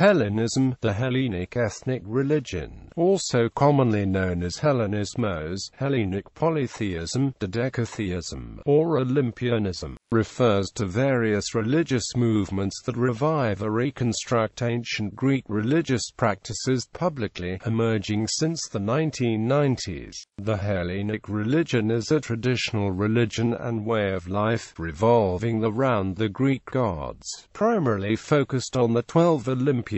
Hellenism, the Hellenic ethnic religion, also commonly known as Hellenismos, Hellenic Polytheism, Dodekatheism, or Olympianism, refers to various religious movements that revive or reconstruct ancient Greek religious practices publicly, emerging since the 1990s. The Hellenic religion is a traditional religion and way of life, revolving around the Greek gods, primarily focused on the 12 Olympians,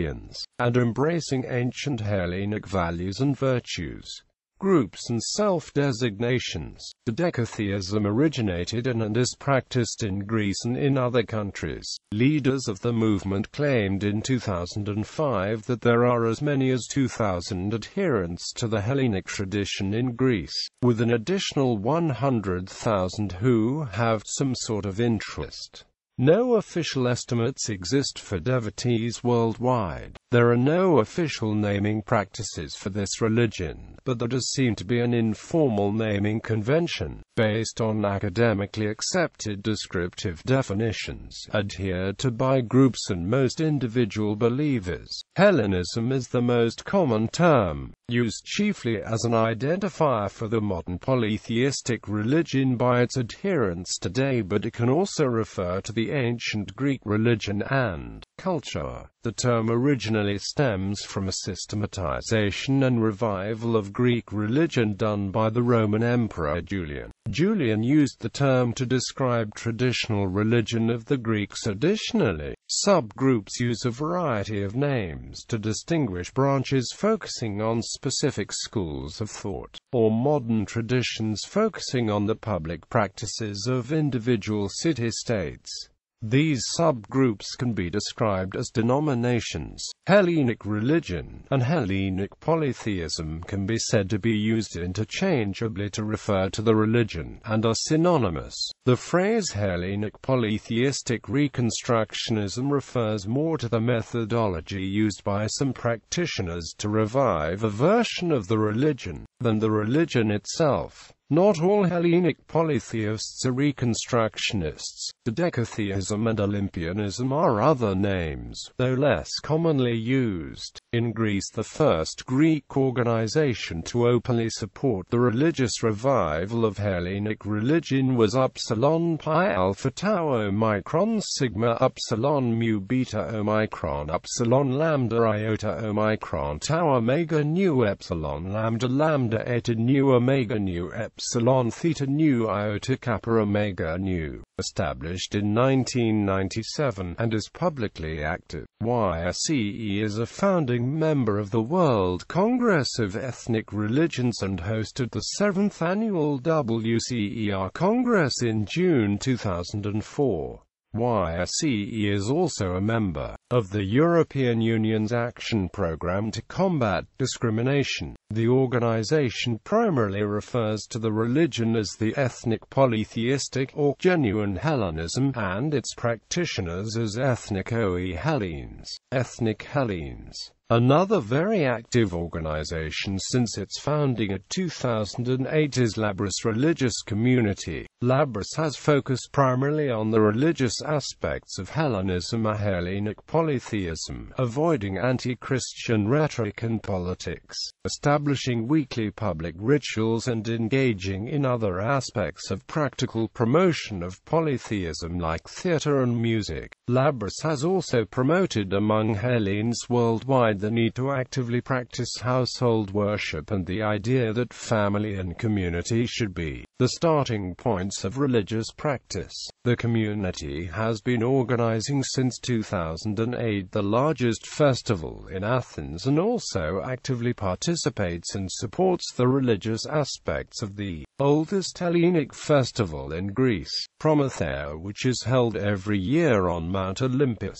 and embracing ancient Hellenic values and virtues, groups and self-designations. Dodekatheism originated in and is practiced in Greece and in other countries. Leaders of the movement claimed in 2005 that there are as many as 2,000 adherents to the Hellenic tradition in Greece, with an additional 100,000 who have some sort of interest. No official estimates exist for devotees worldwide. There are no official naming practices for this religion, but there does seem to be an informal naming convention, based on academically accepted descriptive definitions, adhered to by groups and most individual believers. Hellenism is the most common term, used chiefly as an identifier for the modern polytheistic religion by its adherents today, but it can also refer to the ancient Greek religion and culture. The term originally stems from a systematization and revival of Greek religion done by the Roman Emperor Julian. Julian used the term to describe traditional religion of the Greeks. Additionally, subgroups use a variety of names to distinguish branches focusing on specific schools of thought, or modern traditions focusing on the public practices of individual city-states. These subgroups can be described as denominations. Hellenic religion and Hellenic polytheism can be said to be used interchangeably to refer to the religion, and are synonymous. The phrase Hellenic polytheistic reconstructionism refers more to the methodology used by some practitioners to revive a version of the religion, than the religion itself. Not all Hellenic polytheists are reconstructionists. Dodekatheism and Olympianism are other names, though less commonly used. In Greece, the first Greek organization to openly support the religious revival of Hellenic religion was Upsilon Pi Alpha Tau Omicron Sigma Upsilon Mu Beta Omicron Upsilon Lambda Iota Omicron Tau Omega Nu Epsilon Lambda Lambda Eta Nu Omega Nu Epsilon Theta Nu Iota Kappa Omega Nu, established in 1997, and is publicly active. YSCE is a founding member of the World Congress of Ethnic Religions and hosted the 7th annual WCER Congress in June 2004. YSCE is also a member of the European Union's Action Programme to Combat Discrimination. The organization primarily refers to the religion as the ethnic polytheistic or genuine Hellenism, and its practitioners as ethnic Hellenes, ethnic Hellenes. Another very active organization since its founding in 2008 is Labris Religious Community. Labris has focused primarily on the religious aspects of Hellenism or Hellenic polytheism, avoiding anti-Christian rhetoric and politics, establishing weekly public rituals and engaging in other aspects of practical promotion of polytheism like theater and music. Labris has also promoted among Hellenes worldwide the need to actively practice household worship and the idea that family and community should be the starting points of religious practice. The community has been organizing since 2008 the largest festival in Athens, and also actively participates and supports the religious aspects of the oldest Hellenic festival in Greece, Prometheia, which is held every year on Mount Olympus.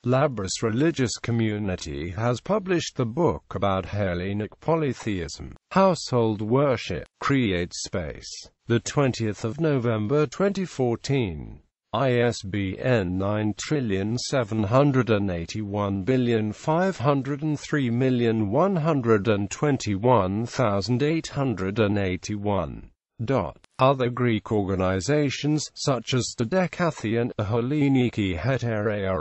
Labris Religious Community has published the book about Hellenic polytheism, Household Worship, Create Space, the 20th of November 2014. ISBN 9781503121881. Other Greek organizations, such as Dodekatheism, the Helleniki Heterarchia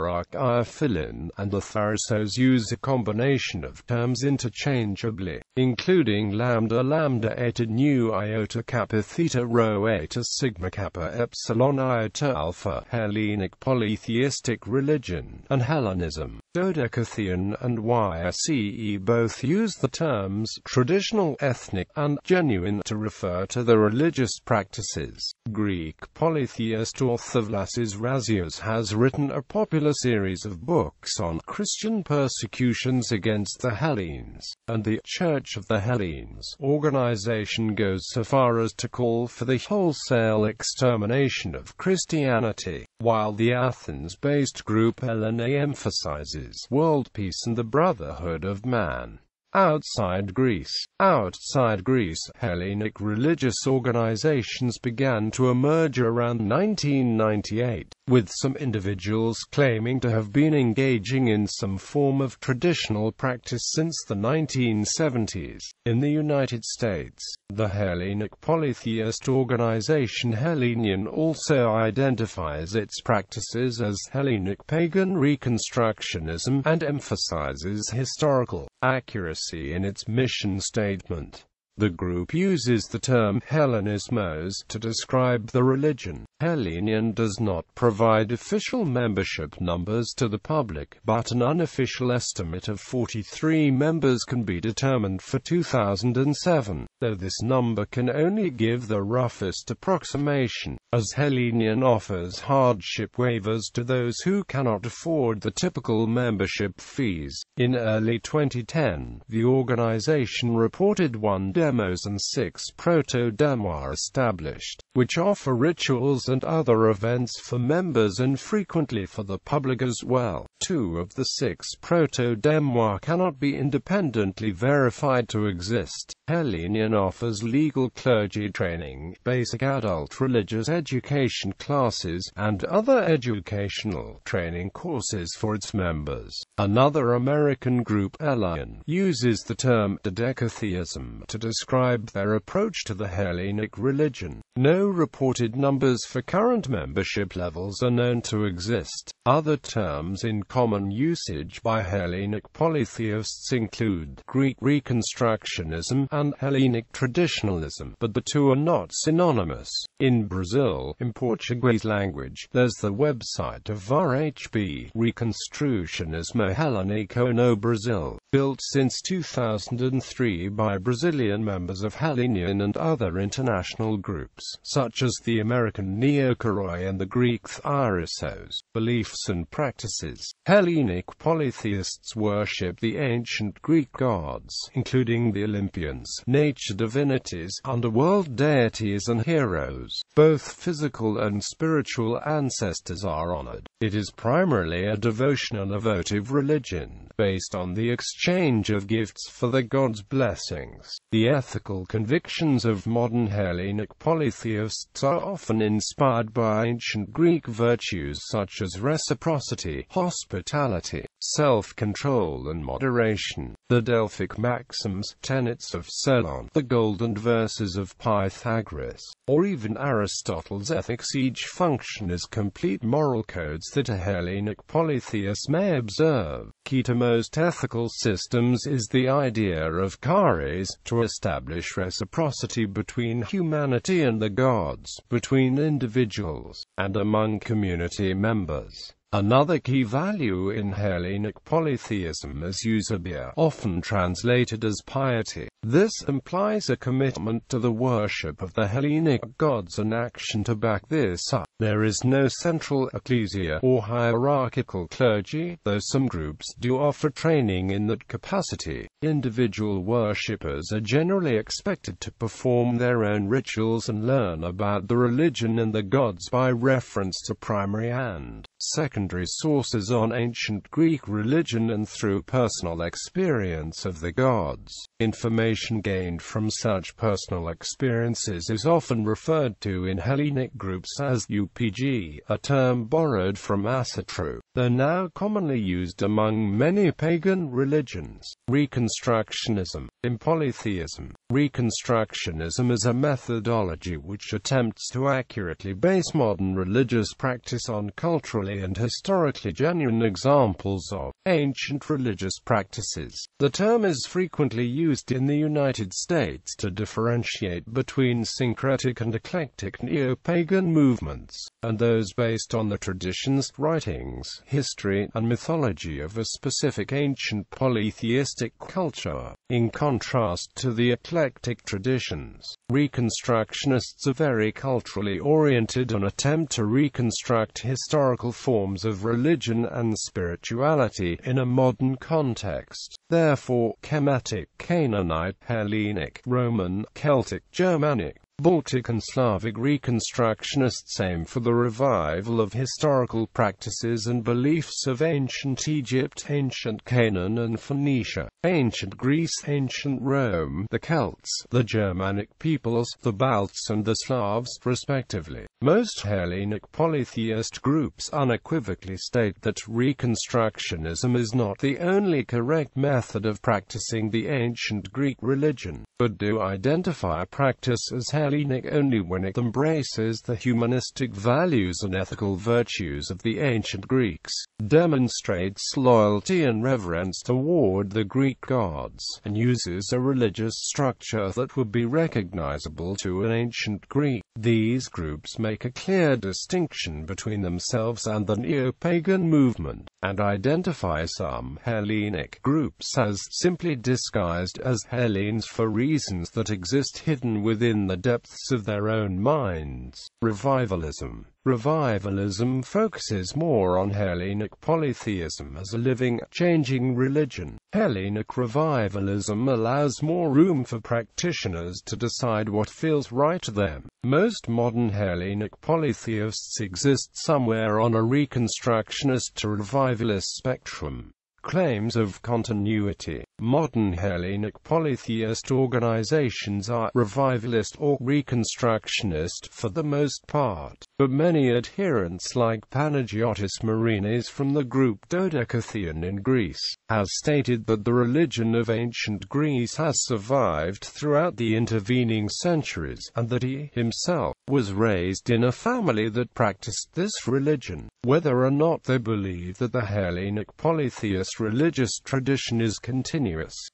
and the Tharisos, use a combination of terms interchangeably, including lambda eta nu iota kappa theta rho eta sigma kappa epsilon iota alpha, Hellenic polytheistic religion, and Hellenism. Dodekatheism and YCE both use the terms traditional, ethnic, and genuine to refer to the religious practices. Greek polytheist author Vlasis Razios has written a popular series of books on Christian persecutions against the Hellenes, and the Church of the Hellenes organization goes so far as to call for the wholesale extermination of Christianity, while the Athens-based group Hellenae emphasizes world peace and the brotherhood of man. Outside Greece, Hellenic religious organizations began to emerge around 1998, with some individuals claiming to have been engaging in some form of traditional practice since the 1970s. In the United States, the Hellenic polytheist organization Hellenian also identifies its practices as Hellenic pagan Reconstructionism and emphasizes historical accuracy in its mission statement. The group uses the term Hellenismos to describe the religion. Hellenian does not provide official membership numbers to the public, but an unofficial estimate of 43 members can be determined for 2007, though this number can only give the roughest approximation, as Hellenian offers hardship waivers to those who cannot afford the typical membership fees. In early 2010, the organization reported 1 demos and 6 proto-demos established, which offer rituals and other events for members and frequently for the public as well. 2 of the 6 proto-demos cannot be independently verified to exist. Hellenian offers legal clergy training, basic adult religious education classes, and other educational training courses for its members. Another American group, Hellenian, uses the term Dodekatheism to describe their approach to the Hellenic religion. No reported numbers for current membership levels are known to exist. Other terms in common usage by Hellenic polytheists include Greek Reconstructionism and Hellenic traditionalism, but the two are not synonymous. In Brazil, in Portuguese language, there's the website of RHB, Reconstrucionismo Hellenico no Brasil, built since 2003 by Brazilian members of Hellenian and other international groups, such as the American Neokoroi and the Greek Tharisos. Beliefs and practices. Hellenic polytheists worship the ancient Greek gods, including the Olympians, nature divinities, underworld deities and heroes. Both physical and spiritual ancestors are honored. It is primarily a devotional and votive religion, based on the exchange of gifts for the gods' blessings. The ethical convictions of modern Hellenic polytheists are often inspired by ancient Greek virtues such as reciprocity, hospitality, self-control and moderation. The Delphic maxims, tenets of Solon, the golden verses of Pythagoras, or even Aristotle's ethics each function as complete moral codes that a Hellenic polytheist may observe. Key to most ethical systems is the idea of charis, to establish reciprocity between humanity and the gods, between individuals, and among community members. Another key value in Hellenic polytheism is eusebia, often translated as piety. This implies a commitment to the worship of the Hellenic gods and action to back this up. There is no central ecclesia or hierarchical clergy, though some groups do offer training in that capacity. Individual worshippers are generally expected to perform their own rituals and learn about the religion and the gods by reference to primary and secondary sources on ancient Greek religion and through personal experience of the gods. Information gained from such personal experiences is often referred to in Hellenic groups as UPG, a term borrowed from Asatru, though now commonly used among many pagan religions. Reconstructionism. In polytheism, Reconstructionism is a methodology which attempts to accurately base modern religious practice on culturally and historically genuine examples of ancient religious practices. The term is frequently used in the United States to differentiate between syncretic and eclectic neo-pagan movements, and those based on the traditions, writings, history, and mythology of a specific ancient polytheistic culture. In contrast to the eclectic traditions, Reconstructionists are very culturally oriented and attempt to reconstruct historical forms of religion and spirituality in a modern context. Therefore, Kemetic, Canaanite, Hellenic, Roman, Celtic, Germanic, Baltic and Slavic Reconstructionists aim for the revival of historical practices and beliefs of ancient Egypt, ancient Canaan and Phoenicia, ancient Greece, ancient Rome, the Celts, the Germanic peoples, the Balts and the Slavs, respectively. Most Hellenic polytheist groups unequivocally state that Reconstructionism is not the only correct method of practicing the ancient Greek religion, but do identify practice as Hellenic only when it embraces the humanistic values and ethical virtues of the ancient Greeks, demonstrates loyalty and reverence toward the Greek gods, and uses a religious structure that would be recognizable to an ancient Greek. These groups make a clear distinction between themselves and the neo-pagan movement, and identify some Hellenic groups as simply disguised as Hellenes for reasons that exist hidden within the depths of their own minds. Revivalism. Revivalism focuses more on Hellenic polytheism as a living, changing religion. Hellenic revivalism allows more room for practitioners to decide what feels right to them. Most modern Hellenic polytheists exist somewhere on a Reconstructionist to revivalist spectrum. Claims of continuity. Modern Hellenic polytheist organizations are revivalist or reconstructionist for the most part, but many adherents like Panagiotis Marinis from the group Dodekatheism in Greece has stated that the religion of ancient Greece has survived throughout the intervening centuries, and that he himself was raised in a family that practiced this religion. Whether or not they believe that the Hellenic polytheist religious tradition is continuous,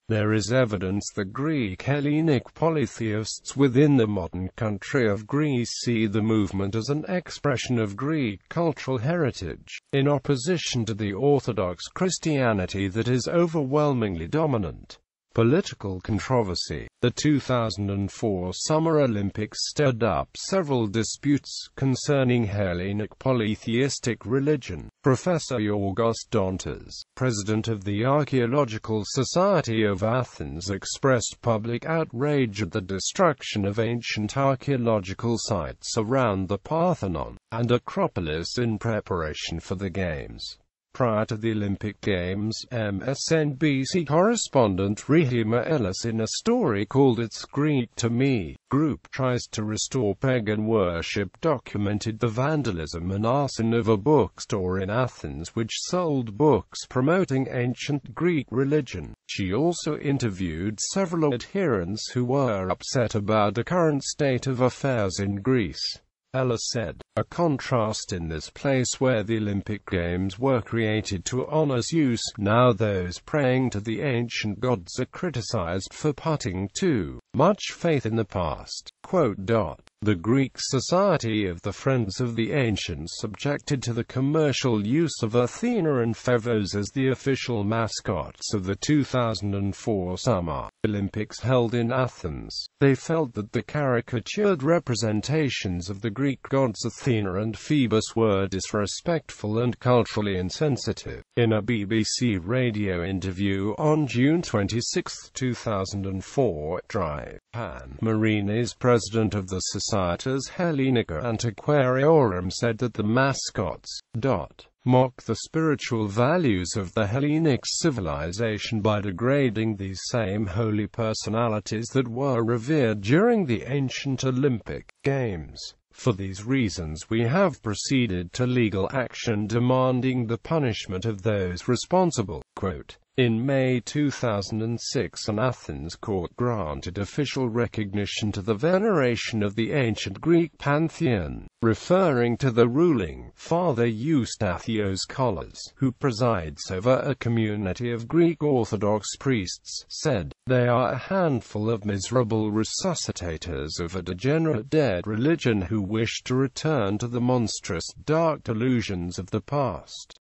there is evidence that Greek Hellenic polytheists within the modern country of Greece see the movement as an expression of Greek cultural heritage, in opposition to the Orthodox Christianity that is overwhelmingly dominant. Political controversy. The 2004 Summer Olympics stirred up several disputes concerning Hellenic polytheistic religion. Professor Yorgos Dontas, president of the Archaeological Society of Athens, expressed public outrage at the destruction of ancient archaeological sites around the Parthenon and Acropolis in preparation for the Games. Prior to the Olympic Games, MSNBC correspondent Rehema Ellis, in a story called It's Greek to Me, group tries to restore pagan worship, documented the vandalism and arson of a bookstore in Athens which sold books promoting ancient Greek religion. She also interviewed several adherents who were upset about the current state of affairs in Greece. Ella said, "A contrast in this place where the Olympic Games were created to honor Zeus, now those praying to the ancient gods are criticized for putting too much faith in the past." The Greek Society of the Friends of the Ancients objected to the commercial use of Athena and Phevos as the official mascots of the 2004 Summer Olympics held in Athens. They felt that the caricatured representations of the Greek gods Athena and Phoebus were disrespectful and culturally insensitive. In a BBC radio interview on June 26, 2004, Drive Pan Marinis, president of the Societas Hellenica Antiquariorum, said that the mascots mock the spiritual values of the Hellenic civilization by degrading these same holy personalities that were revered during the ancient Olympic Games. For these reasons we have proceeded to legal action demanding the punishment of those responsible. Quote, in May 2006 an Athens court granted official recognition to the veneration of the ancient Greek pantheon, referring to the ruling Father Eustathios Kolos, who presides over a community of Greek Orthodox priests, said, "They are a handful of miserable resuscitators of a degenerate dead religion who wish to return to the monstrous, dark delusions of the past."